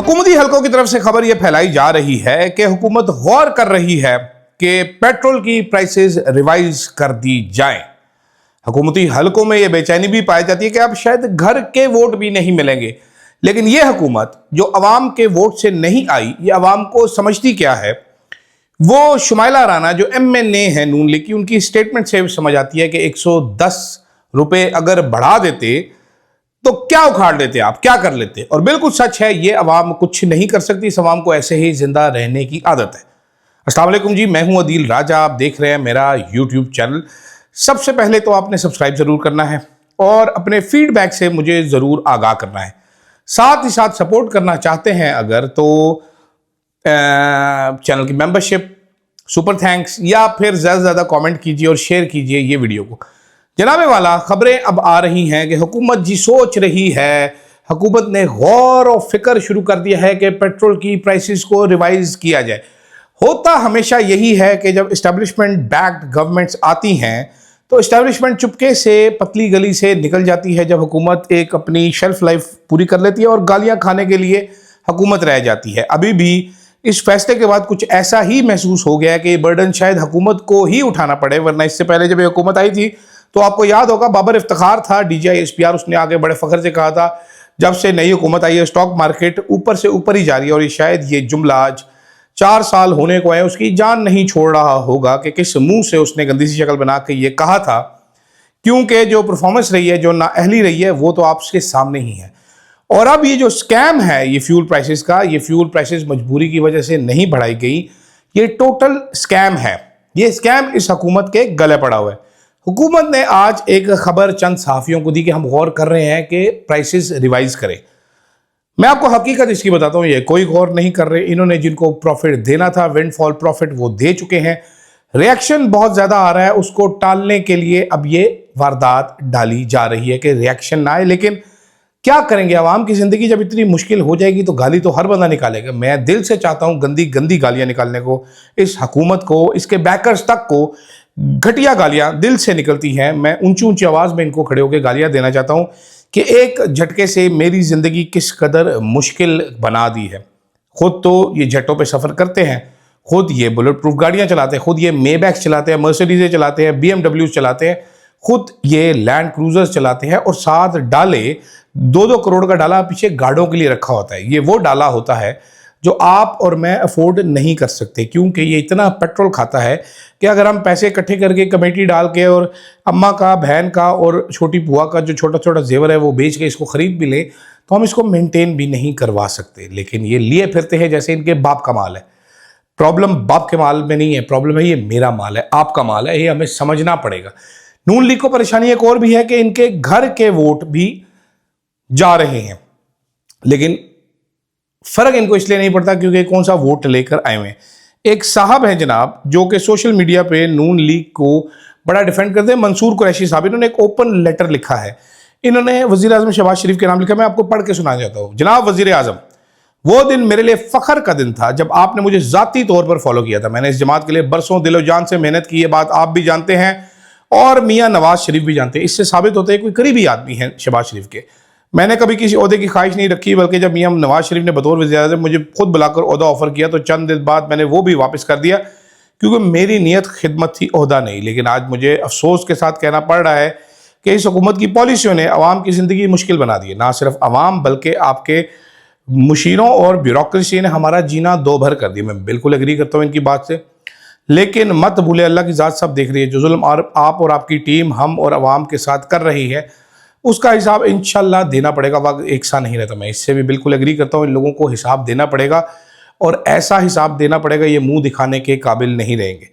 हुकूमती हलकों की तरफ से खबर यह फैलाई जा रही है कि हुकूमत गौर कर रही है कि पेट्रोल की प्राइसेस रिवाइज कर दी जाएं। हुकूमती हलकों में यह बेचैनी भी पाई जाती है कि अब शायद घर के वोट भी नहीं मिलेंगे, लेकिन यह हुकूमत जो अवाम के वोट से नहीं आई, ये अवाम को समझती क्या है? वो शुमाइला राना जो MNA है नून लीग की, उनकी स्टेटमेंट से समझ आती है कि 110 रुपए अगर बढ़ा देते तो क्या उखाड़ लेते, आप क्या कर लेते। और बिल्कुल सच है, ये अवाम कुछ नहीं कर सकती, इस अवाम को ऐसे ही जिंदा रहने की आदत है। अस्सलाम वालेकुम जी, मैं हूं अदील राजा, आप देख रहे हैं मेरा यूट्यूब चैनल। सबसे पहले तो आपने सब्सक्राइब जरूर करना है और अपने फीडबैक से मुझे जरूर आगाह करना है। साथ ही साथ सपोर्ट करना चाहते हैं अगर तो चैनल की मेंबरशिप, सुपर थैंक्स, या फिर ज़्यादा से ज़्यादा कमेंट कीजिए और शेयर कीजिए ये वीडियो को। जनाबे वाला, खबरें अब आ रही हैं कि हुकूमत जी सोच रही है, हुकूमत ने गौर और फिक्र शुरू कर दिया है कि पेट्रोल की प्राइसेस को रिवाइज किया जाए। होता हमेशा यही है कि जब इस्टेब्लिशमेंट बैक्ड गवर्नमेंट्स आती हैं तो इस्टेब्लिशमेंट चुपके से पतली गली से निकल जाती है जब हुकूमत एक अपनी शेल्फ लाइफ पूरी कर लेती है और गालियां खाने के लिए हुकूमत रह जाती है। अभी भी इस फैसले के बाद कुछ ऐसा ही महसूस हो गया कि बर्डन शायद हुकूमत को ही उठाना पड़े, वरना इससे पहले जब ये हुकूमत आई थी तो आपको याद होगा बाबर इफ्तिखार था DGI SPR, उसने आगे बड़े फख्र से कहा था जब से नई हुकूमत आई है स्टॉक मार्केट ऊपर से ऊपर ही जा रही है। और शायद ये जुमला आज 4 साल होने को है, उसकी जान नहीं छोड़ रहा होगा कि किस मुंह से उसने गंदी सी शक्ल बना के ये कहा था, क्योंकि जो परफॉर्मेंस रही है, जो नाअहली रही है, वो तो आपके सामने ही है। और अब ये जो स्कैम है ये फ्यूल प्राइसेस का, ये फ्यूल प्राइसेस मजबूरी की वजह से नहीं बढ़ाई गई, ये टोटल स्कैम है। ये स्कैम इस हुकूमत के गले पड़ा हुआ है। हुकूमत ने आज एक खबर चंद सहाफियों को दी कि हम गौर कर रहे हैं कि प्राइसेस रिवाइज करें। मैं आपको हकीकत इसकी बताता हूं, ये कोई गौर नहीं कर रहे। इन्होंने जिनको प्रॉफिट देना था, विंडफॉल प्रॉफिट, वो दे चुके हैं। रिएक्शन बहुत ज्यादा आ रहा है, उसको टालने के लिए अब ये वारदात डाली जा रही है कि रिएक्शन ना आए। लेकिन क्या करेंगे, आवाम की जिंदगी जब इतनी मुश्किल हो जाएगी तो गाली तो हर बंदा निकालेगा। मैं दिल से चाहता हूं गंदी गंदी गालियां निकालने को, इस हुकूमत को, इसके बैकर्स तक को घटिया गालियां दिल से निकलती हैं। मैं ऊंची ऊंची आवाज में इनको खड़े होकर गालियां देना चाहता हूं कि एक झटके से मेरी जिंदगी किस कदर मुश्किल बना दी है। खुद तो ये जेटों पे सफर करते हैं, खुद ये बुलेट प्रूफ गाड़ियां चलाते हैं, खुद ये मेबैक्स चलाते हैं, मर्सिडीज़ें चलाते हैं, BMW चलाते हैं, खुद ये लैंड क्रूजर्स चलाते हैं, और साथ डाले 2-2 करोड़ का डाला पीछे गाड़ों के लिए रखा होता है। ये वो डाला होता है जो आप और मैं अफोर्ड नहीं कर सकते, क्योंकि ये इतना पेट्रोल खाता है कि अगर हम पैसे इकट्ठे करके कमेटी डाल के और अम्मा का, बहन का और छोटी बुआ का जो छोटा छोटा जेवर है वो बेच के इसको खरीद भी लें तो हम इसको मेंटेन भी नहीं करवा सकते। लेकिन ये लिए फिरते हैं जैसे इनके बाप का माल है। प्रॉब्लम बाप के माल में नहीं है, प्रॉब्लम है ये मेरा माल है, आपका माल है, ये हमें समझना पड़ेगा। नून लीग को परेशानी एक और भी है कि इनके घर के वोट भी जा रहे हैं, लेकिन फर्क इनको इसलिए नहीं पड़ता क्योंकि कौन सा वोट लेकर आए हुए हैं। एक साहब है जनाब जो कि सोशल मीडिया पे नून लीग को बड़ा डिफेंड करते हैं, मंसूर कुरैशी साहब। इन्होंने एक ओपन लेटर लिखा है, इन्होंने वजीर आजम शहबाज शरीफ के नाम लिखा। मैं आपको पढ़ के सुना चाहता हूँ। जनाब वजीर आजम, वो दिन मेरे लिए फख्र का दिन था जब आपने मुझे जाती तौर पर फॉलो किया था। मैंने इस जमात के लिए बरसों दिलो जान से मेहनत की, ये बात आप भी जानते हैं और मियाँ नवाज शरीफ भी जानते हैं। इससे साबित होता है कोई करीबी आदमी है शहबाज शरीफ के। मैंने कभी किसी ओहदे की ख्वाहिश नहीं रखी, बल्कि जब मियां नवाज शरीफ ने बतौर वज़ीर-ए-आज़म मुझे खुद बुलाकर ओहदा ऑफर किया तो चंद दिन बाद मैंने वो भी वापस कर दिया, क्योंकि मेरी नीयत खिदमत थी, ओहदा नहीं। लेकिन आज मुझे अफसोस के साथ कहना पड़ रहा है कि इस हुकूमत की पॉलिसियों ने अवाम की ज़िंदगी मुश्किल बना दी है। ना सिर्फ अवाम बल्कि आपके मुशीरों और ब्यूरोक्रेसी ने हमारा जीना दो भर कर दिया। मैं बिल्कुल एग्री करता हूँ इनकी बात से, लेकिन मत भूले अल्लाह की ज़ात सब देख रही है। जो जुल्म आप और आपकी टीम हम और अवाम के साथ कर रही है उसका हिसाब इंशाल्लाह देना पड़ेगा। वक्त एक सा नहीं रहता, मैं इससे भी बिल्कुल एग्री करता हूँ। इन लोगों को हिसाब देना पड़ेगा और ऐसा हिसाब देना पड़ेगा ये मुंह दिखाने के काबिल नहीं रहेंगे।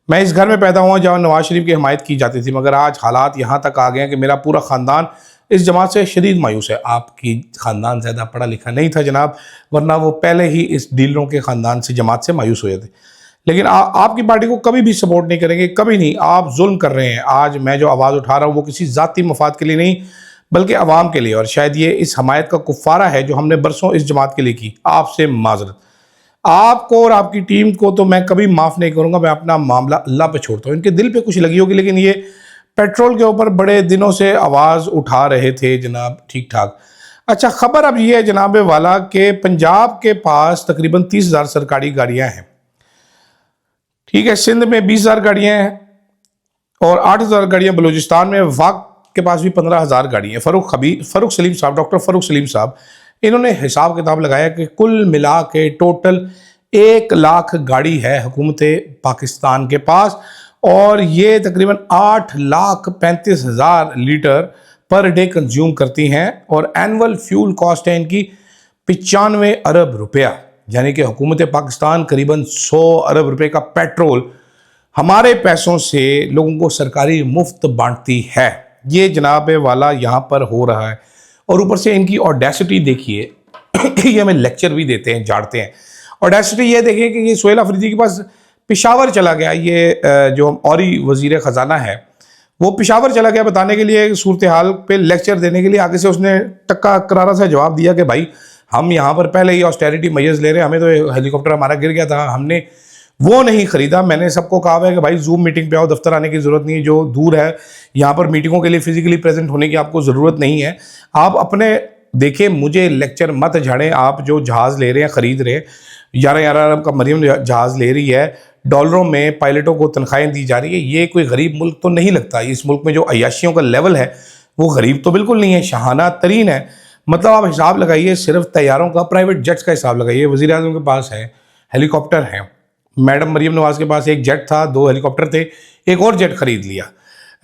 मैं इस घर में पैदा हुआ जहाँ नवाज शरीफ की हिमायत की जाती थी, मगर आज हालात यहाँ तक आ गए हैं कि मेरा पूरा ख़ानदान इस जमात से शदीद मायूस है। आपकी ख़ानदान ज़्यादा पढ़ा लिखा नहीं था जनाब, वरना वो पहले ही इस डीलरों के ख़ानदान से जमात से मायूस हुए थे। लेकिन आपकी पार्टी को कभी भी सपोर्ट नहीं करेंगे, कभी नहीं। आप जुल्म कर रहे हैं। आज मैं जो आवाज़ उठा रहा हूँ वो किसी ज़ाती मफाद के लिए नहीं बल्कि अवाम के लिए, और शायद ये इस हमायत का कुफ़ारा है जो हमने बरसों इस जमात के लिए की। आपसे माजरत, आपको और आपकी टीम को तो मैं कभी माफ़ नहीं करूँगा। मैं अपना मामला अल्लाह पे छोड़ता हूँ। इनके दिल पे कुछ लगी होगी, लेकिन ये पेट्रोल के ऊपर बड़े दिनों से आवाज़ उठा रहे थे जनाब, ठीक ठाक। अच्छा, खबर अब ये है जनाब वाला कि पंजाब के पास तकरीबन 30,000 सरकारी गाड़ियां हैं। ठीक है, सिंध में 20,000 गाड़ियां हैं और 8,000 गाड़ियां बलूचिस्तान में। वफाक के पास भी 15,000 गाड़ियां हैं। फ़ारूक सलीम साहब, डॉक्टर फ़ारूक सलीम साहब, इन्होंने हिसाब किताब लगाया कि कुल मिला के टोटल 1 लाख गाड़ी है हुकूमत पाकिस्तान के पास और ये तकरीबन 8,35,000 लीटर पर डे कंज्यूम करती हैं और एनुअल फ्यूल कॉस्ट है इनकी 95 अरब रुपया, यानी कि हुकूमत पाकिस्तान करीबन 100 अरब रुपए का पेट्रोल हमारे पैसों से लोगों को सरकारी मुफ्त बांटती है। ये जनाब वाला यहाँ पर हो रहा है और ऊपर से इनकी ऑडेसिटी देखिए ये हमें लेक्चर भी देते हैं, झाड़ते हैं। ऑडेसिटी ये देखिए कि ये सोहेल अफरीदी के पास पेशावर चला गया, ये जो औरी वजीर ख़जाना है वो पेशावर चला गया बताने के लिए, सूरत हाल पे लेक्चर देने के लिए। आगे से उसने टक्का करारा सा जवाब दिया कि भाई हम यहाँ पर पहले ही ऑस्टेरिटी मेजर्स ले रहे हैं, हमें तो हेलीकॉप्टर हमारा गिर गया था, हमने वो नहीं खरीदा। मैंने सबको कहा है कि भाई जूम मीटिंग पे आओ, दफ्तर आने की ज़रूरत नहीं है, जो दूर है यहाँ पर मीटिंगों के लिए फिजिकली प्रेजेंट होने की आपको ज़रूरत नहीं है। आप अपने देखिए, मुझे लेक्चर मत झाड़ें। आप जो जहाज़ ले रहे हैं, ख़रीद रहे हैं, 11 अरब का मरियम जहाज़ ले रही है, डॉलरों में पायलटों को तनख्वाहें दी जा रही है, ये कोई गरीब मुल्क तो नहीं लगता। इस मुल्क में जो अय्याशियों का लेवल है वो गरीब तो बिल्कुल नहीं है, शहाना तरीन है। मतलब आप हिसाब लगाइए, सिर्फ तैयारों का, प्राइवेट जेट्स का हिसाब लगाइए। वज़ीर आज़म के पास है, हेलीकॉप्टर हैं, मैडम मरीम नवाज़ के पास एक जेट था, 2 हेलीकॉप्टर थे, एक और जेट खरीद लिया।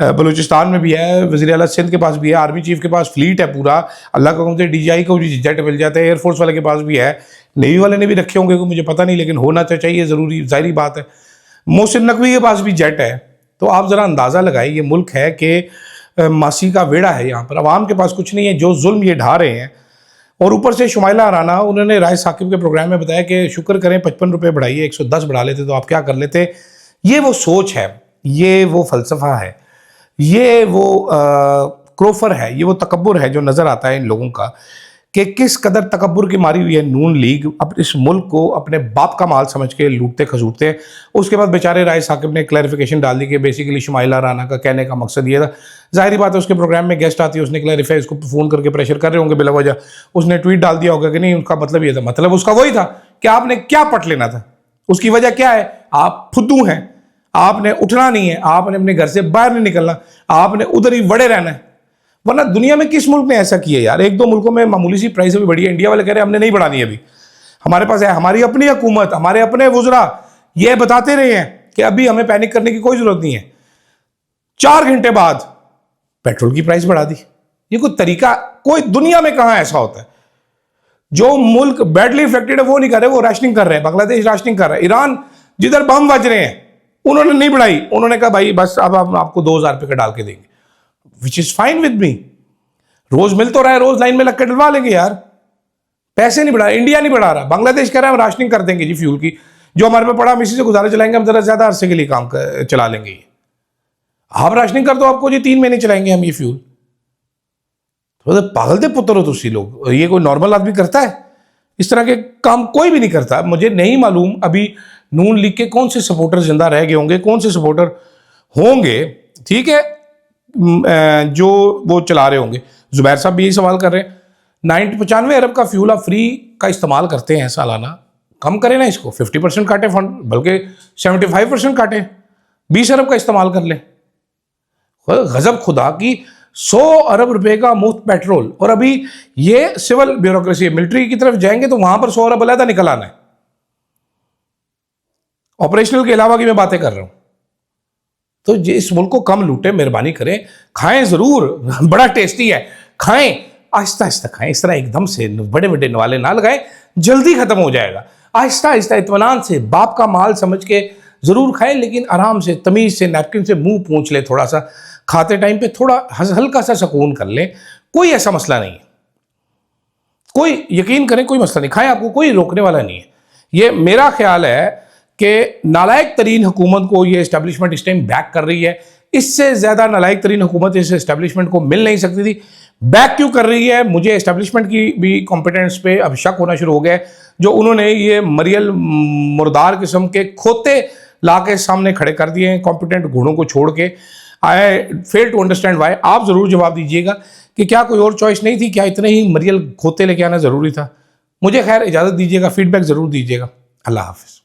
बलूचिस्तान में भी है, वज़ीर आला सिंध के पास भी है, आर्मी चीफ के पास फ्लीट है पूरा, अल्लाह का हुक्म से DGI को भी जेट मिल जाता है, एयरफोर्स वाले के पास भी है, नेवी वाले ने भी रखे होंगे मुझे पता नहीं, लेकिन होना तो चाहिए ज़रूरी, ज़ाहिरी बात है। मोहसिन नकवी के पास भी जेट है। तो आप ज़रा अंदाज़ा लगाए, ये मुल्क है कि मासी का वेड़ा है, यहाँ पर अवाम के पास कुछ नहीं है, जो जुल्म ये ढा रहे हैं। और ऊपर से शुमाइला राना, उन्होंने राय साकिब के प्रोग्राम में बताया कि शुक्र करें 55 रुपये बढ़ाइए, 110 बढ़ा लेते तो आप क्या कर लेते। ये वो सोच है, ये वो फ़लसफ़ा है, ये वो क्रोफर है, ये वो तकब्बुर है जो नज़र आता है इन लोगों का कि किस कदर तकब्बुर की मारी हुई है नून लीग। अब इस मुल्क को अपने बाप का माल समझ के लूटते खसूटते हैं। उसके बाद बेचारे राय साकिब ने क्लैरिफिकेशन डाल दी कि बेसिकली शुमाइला राना का कहने का मकसद ये था, जाहिर बात है उसके प्रोग्राम में गेस्ट आती है, उसने क्लैरिफाई, इसको फ़ोन करके प्रेशर कर रहे होंगे बिला वजह, उसने ट्वीट डाल दिया होगा कि नहीं उनका मतलब ये था, मतलब उसका वही था कि आपने क्या पट लेना था। उसकी वजह क्या है, आप फुद्दू हैं, आपने उठना नहीं है, आपने अपने घर से बाहर नहीं निकलना, आपने उधर ही वड़े रहना है। वरना दुनिया में किस मुल्क ने ऐसा किया यार। 1-2 मुल्कों में मामूली सी प्राइस भी बढ़ी है, इंडिया वाले कह रहे हैं हमने नहीं बढ़ानी अभी, हमारे पास है, हमारी अपनी हुकूमत, हमारे अपने वुज़रा ये बताते रहे हैं कि अभी हमें पैनिक करने की कोई जरूरत नहीं है। 4 घंटे बाद पेट्रोल की प्राइस बढ़ा दी। ये कोई तरीका, कोई दुनिया में कहां ऐसा होता है? जो मुल्क बैडली इफेक्टेड है वो नहीं कर रहे, वो राशनिंग कर रहे हैं। बांग्लादेश राशनिंग कर रहा है, ईरान जिधर बम बज रहे हैं उन्होंने नहीं बढ़ाई, उन्होंने कहा भाई बस अब हम आपको 2,000 रुपये का डाल के देंगे, which is fine with me. रोज मिल तो रहा है, रोज लाइन में लग के डलवा लेंगे यार, पैसे नहीं बढ़ा, इंडिया नहीं बढ़ा रहा, बांग्लादेश कह रहा है हम राशनिंग कर देंगे जी फ्यूल की, जो हमारे पे पड़ा हम इसी से गुजारा चलाएंगे, हम जरा ज्यादा अरसे के लिए काम चला लेंगे। ये आप राशनिंग कर दो, आपको जी 3 महीने चलाएंगे हम ये फ्यूल। तो पागल थे पुत्र हो तुसी लोग, ये कोई नॉर्मल आदमी करता है? इस तरह के काम कोई भी नहीं करता। मुझे नहीं मालूम अभी नून लीग के कौन से सपोर्टर जिंदा रह गए होंगे, कौन से सपोर्टर होंगे, ठीक है, जो वो चला रहे होंगे। जुबैर साहब भी यही सवाल कर रहे हैं, 95 अरब का फ्यूल आप फ्री का इस्तेमाल करते हैं सालाना, कम करें ना इसको, 50% काटे फंड, बल्कि 75% काटे, 20 अरब का इस्तेमाल कर लें। गजब खुदा की 100 अरब रुपए का मुफ्त पेट्रोल। और अभी ये सिविल ब्यूरोक्रेसी, मिलिट्री की तरफ जाएंगे तो वहां पर 100 अरब अलहदा निकल आना है। ऑपरेशनल के अलावा की मैं बातें कर रहा हूं। तो इस मुल्क को कम लूटे, मेहरबानी करें, खाएं जरूर, बड़ा टेस्टी है, खाएं, आहिस्ता आहिस्ता खाएं, इस तरह एकदम से बड़े बड़े नवाले ना लगाएं, जल्दी खत्म हो जाएगा। आहिस्ता आहिस्ता इत्मीनान से बाप का माल समझ के जरूर खाएं, लेकिन आराम से, तमीज से, नैपकिन से मुंह पोंछ लें, थोड़ा सा खाते टाइम पे थोड़ा हल्का सा सुकून कर लें, कोई ऐसा मसला नहीं है, कोई यकीन करें कोई मसला नहीं, खाएं, आपको कोई रोकने वाला नहीं है। ये मेरा ख्याल है कि नालायक तरीन हुकूमत को ये एस्टेब्लिशमेंट इस टाइम बैक कर रही है, इससे ज़्यादा नालायक तरीन हुकूमत इस एस्टेब्लिशमेंट को मिल नहीं सकती थी। बैक क्यों कर रही है? मुझे एस्टेब्लिशमेंट की भी कॉम्पिटेंस पे अब शक होना शुरू हो गया है, जो उन्होंने ये मरियल मुर्दार किस्म के खोते ला के सामने खड़े कर दिए हैं कॉम्पिटेंट घोड़ों को छोड़ के। आई फेल टू अंडरस्टैंड वाई। आप ज़रूर जवाब दीजिएगा कि क्या कोई और चॉइस नहीं थी, क्या इतने ही मरियल खोते लेके आना ज़रूरी था। मुझे खैर इजाज़त दीजिएगा, फीडबैक ज़रूर दीजिएगा। अल्लाह हाफ़िज़।